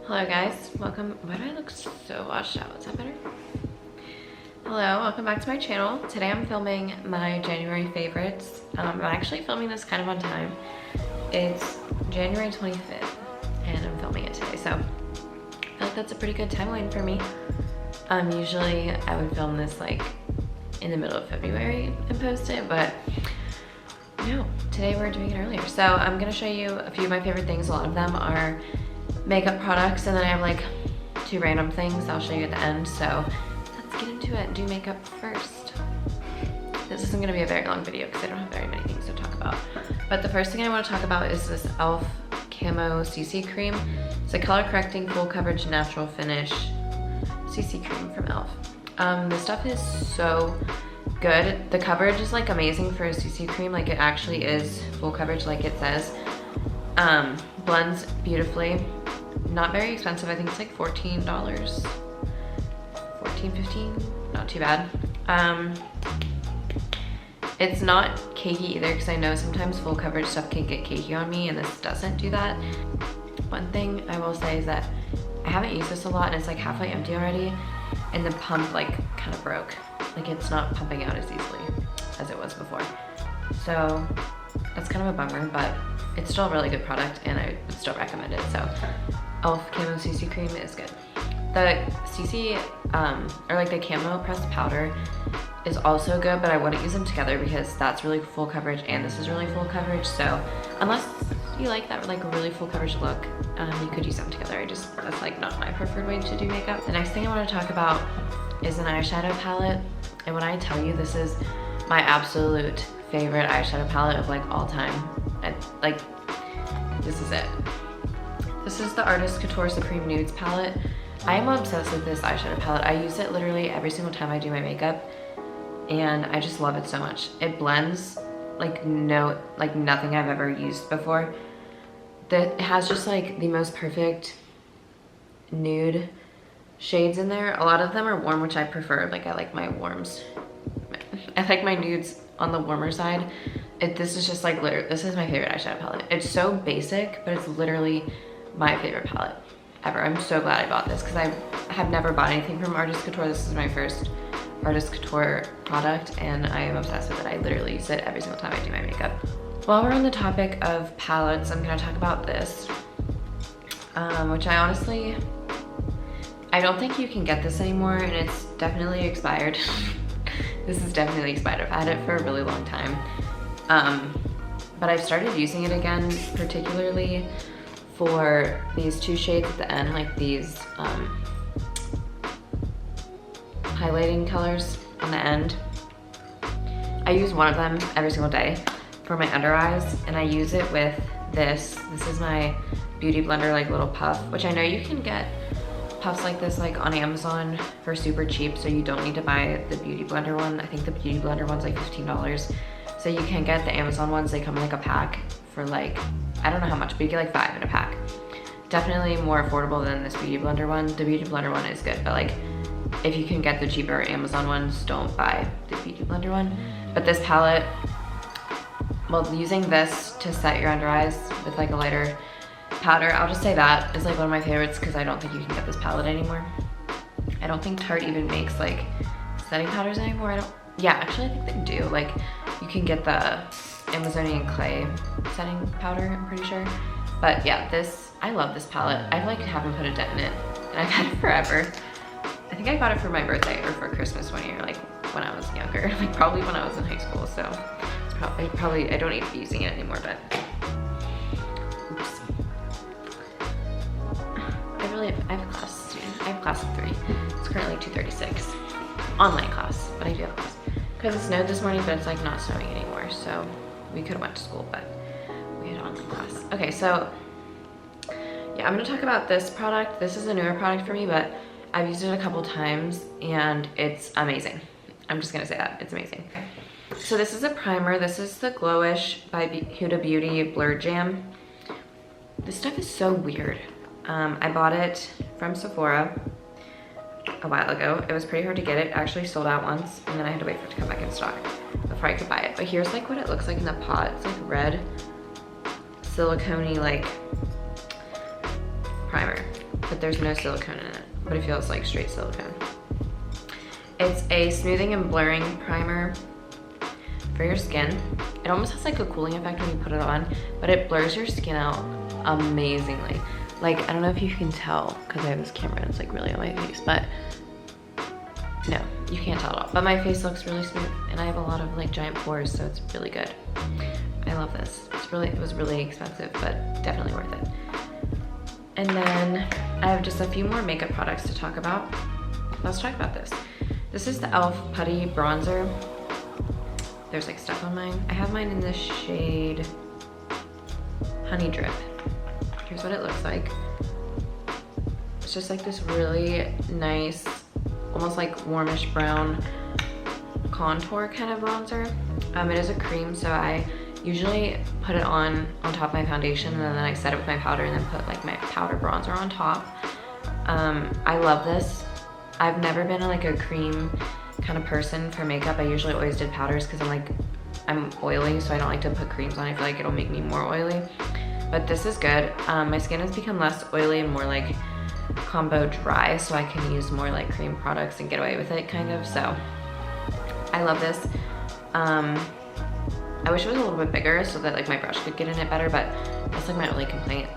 Hello guys, welcome. Why do I look so washed out? Is that better? Hello, welcome back to my channel. Today I'm filming my January favorites. I'm actually filming this kind of on time. It's January 25th and I'm filming it today, so I feel like that's a pretty good timeline for me. Usually I would film this like in the middle of February and post it, but no, today we're doing it earlier. So I'm gonna show you a few of my favorite things. A lot of them are makeup products, and then I have like 2 random things I'll show you at the end. So let's get into it and do makeup first. This isn't gonna be a very long video because I don't have very many things to talk about. But the first thing I wanna talk about is this e.l.f. Camo CC Cream. It's a color correcting full coverage natural finish CC Cream from e.l.f. This stuff is so good. The coverage is like amazing for a CC cream. Like it actually is full coverage like it says. Blends beautifully. Not very expensive. I think it's like $14. 14, 15, not too bad. It's not cakey either because I know sometimes full coverage stuff can get cakey on me and this doesn't do that. One thing I will say is that I haven't used this a lot and it's like halfway empty already, and the pump like kind of broke. Like it's not pumping out as easily as it was before. So that's kind of a bummer, but it's still a really good product and I would still recommend it. So e.l.f. Camo CC Cream is good. The CC, or like the Camo pressed powder is also good, but I wouldn't use them together because that's really full coverage and this is really full coverage. So unless you like that like really full coverage look, you could use them together. That's like not my preferred way to do makeup. The next thing I want to talk about is an eyeshadow palette. And when I tell you this is my absolute favorite eyeshadow palette of like all time, this is it. This is the Artist Couture Supreme Nudes palette. I am obsessed with this eyeshadow palette. I use it literally every single time I do my makeup and I just love it so much. It blends like nothing I've ever used before. It has just like the most perfect nude shades in there. A lot of them are warm, which I prefer. Like I like my warms. I like my nudes on the warmer side. This is just like literally, this is my favorite eyeshadow palette. It's so basic, but it's literally my favorite palette ever. I'm so glad I bought this because I have never bought anything from Artist Couture. This is my first Artist Couture product and I am obsessed with it. I literally use it every single time I do my makeup. While we're on the topic of palettes, I'm gonna talk about this, which I don't think you can get this anymore and it's definitely expired. This is definitely expired. I've had it for a really long time. But I've started using it again, particularly for these 2 shades at the end, like these highlighting colors on the end. I use one of them every single day for my under eyes, and I use it with this. This is my Beauty Blender like little puff, which I know you can get puffs like this like on Amazon for super cheap, so you don't need to buy the Beauty Blender one. I think the Beauty Blender one's like $15. So you can get the Amazon ones, they come in like a pack for like, I don't know how much, but you get like 5 in a pack. Definitely more affordable than this Beauty Blender one. The Beauty Blender one is good, but like if you can get the cheaper Amazon ones, don't buy the Beauty Blender one. But this palette, well, using this to set your under eyes with like a lighter powder, I'll just say that is like one of my favorites because I don't think you can get this palette anymore. I don't think Tarte even makes like setting powders anymore. Yeah, actually I think they do. Like you can get the Amazonian Clay setting powder, I'm pretty sure. But yeah, I love this palette. I like haven't put a dent in it and I've had it forever. I think I got it for my birthday or for Christmas one year, like when I was younger, like probably when I was in high school. So it's probably I don't need to be using it anymore, but oops. I have a class student. I have a class of 3. It's currently 2:36. Online class, but I do have a class. Because it snowed this morning, but it's like not snowing anymore. So we could have went to school, but we had online class. Okay, so yeah, I'm gonna talk about this product. This is a newer product for me, but I've used it a couple times and it's amazing. I'm just gonna say that, it's amazing. So this is a primer. This is the Glowish by Huda Beauty Blur Jam. This stuff is so weird. I bought it from Sephora a while ago. It was pretty hard to get. It actually sold out once and then I had to wait for it to come back in stock before I could buy it. But here's like what it looks like in the pot. It's like red silicone-y like primer. But but there's no silicone in it, but it feels like straight silicone. It's a smoothing and blurring primer for your skin. It almost has like a cooling effect when you put it on, but it blurs your skin out amazingly. Like, I don't know if you can tell because I have this camera and it's like really on my face, but no, you can't tell at all. But my face looks really smooth and I have a lot of like giant pores, so it's really good. I love this. It was really expensive, but definitely worth it. And then I have just a few more makeup products to talk about. Let's talk about this. This is the e.l.f. Putty Bronzer. There's like stuff on mine. I have mine in the shade Honey Drip. Here's what it looks like. It's just like this really nice, almost like warmish brown contour kind of bronzer. It is a cream, so I usually put it on top of my foundation, and then I set it with my powder and then put like my powder bronzer on top. I love this. I've never been like a cream kind of person for makeup. I usually always did powders because I'm oily, so I don't like to put creams on. I feel like it'll make me more oily. But this is good. My skin has become less oily and more like combo dry, so I can use more like cream products and get away with it kind of. So I love this. I wish it was a little bit bigger so that like my brush could get in it better, but that's like my only complaint.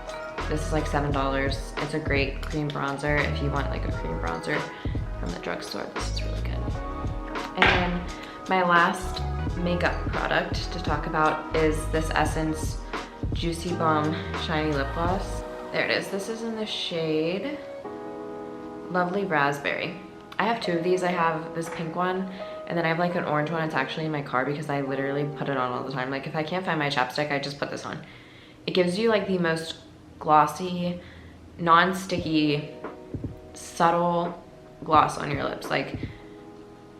This is like $7. It's a great cream bronzer if you want like a cream bronzer from the drugstore. This is really good. And then my last makeup product to talk about is this Essence Juicy Bomb Shiny Lip Gloss. There it is. This is in the shade Lovely Raspberry. I have two of these. I have this pink one, and then I have like an orange one. It's actually in my car because I literally put it on all the time. Like if I can't find my chapstick, I just put this on. It gives you like the most glossy, non-sticky, subtle gloss on your lips. Like,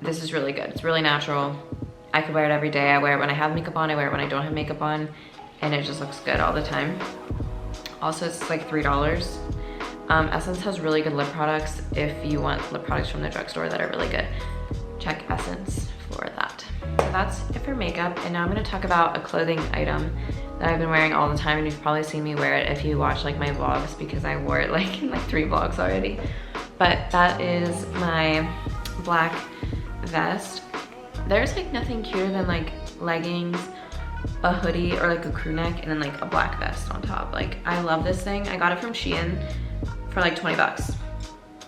this is really good. It's really natural. I could wear it every day. I wear it when I have makeup on. I wear it when I don't have makeup on, and it just looks good all the time. Also, it's like $3. Essence has really good lip products if you want lip products from the drugstore that are really good. Check Essence for that. So that's it for makeup, and now I'm gonna talk about a clothing item that I've been wearing all the time, and you've probably seen me wear it if you watch like my vlogs because I wore it like in like 3 vlogs already. But that is my black vest. There's like nothing cuter than like leggings, a hoodie, or like a crew neck, and then like a black vest on top. Like, I love this thing. I got it from Shein for like 20 bucks.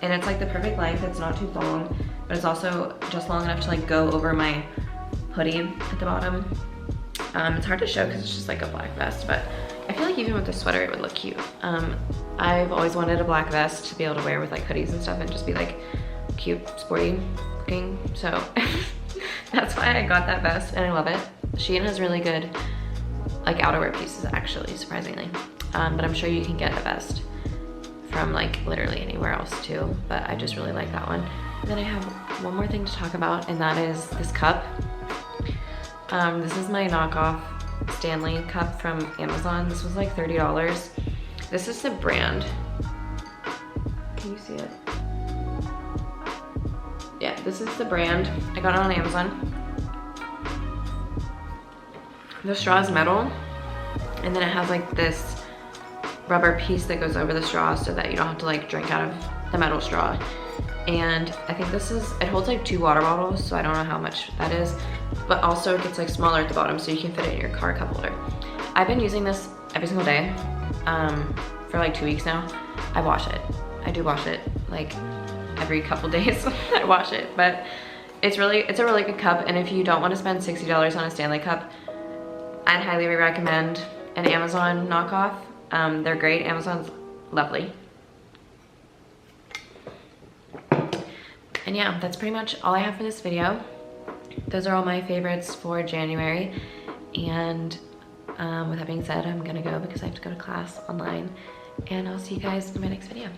And it's like the perfect length. It's not too long, but it's also just long enough to like go over my hoodie at the bottom. It's hard to show because it's just like a black vest, but I feel like even with the sweater it would look cute. I've always wanted a black vest to be able to wear with like hoodies and stuff and just be like cute, sporty looking. So that's why I got that vest, and I love it. Shein has really good like outerwear pieces actually, surprisingly. But I'm sure you can get a vest from like literally anywhere else too, but I just really like that one. And then I have one more thing to talk about, and that is this cup. This is my knockoff Stanley cup from Amazon. This was like $30. This is the brand. Can you see it? Yeah, this is the brand. I got it on Amazon. The straw is metal, and then it has like this rubber piece that goes over the straw so that you don't have to like drink out of the metal straw. And I think it holds like 2 water bottles, so I don't know how much that is, but also it gets like smaller at the bottom so you can fit it in your car cup holder. I've been using this every single day for like 2 weeks now. I wash it. I do wash it like every couple days. I wash it, but it's a really good cup, and if you don't want to spend $60 on a Stanley cup, I'd highly recommend an Amazon knockoff. They're great. Amazon's lovely. And yeah, that's pretty much all I have for this video. Those are all my favorites for January. And with that being said, I'm gonna go because I have to go to class online. And I'll see you guys in my next video.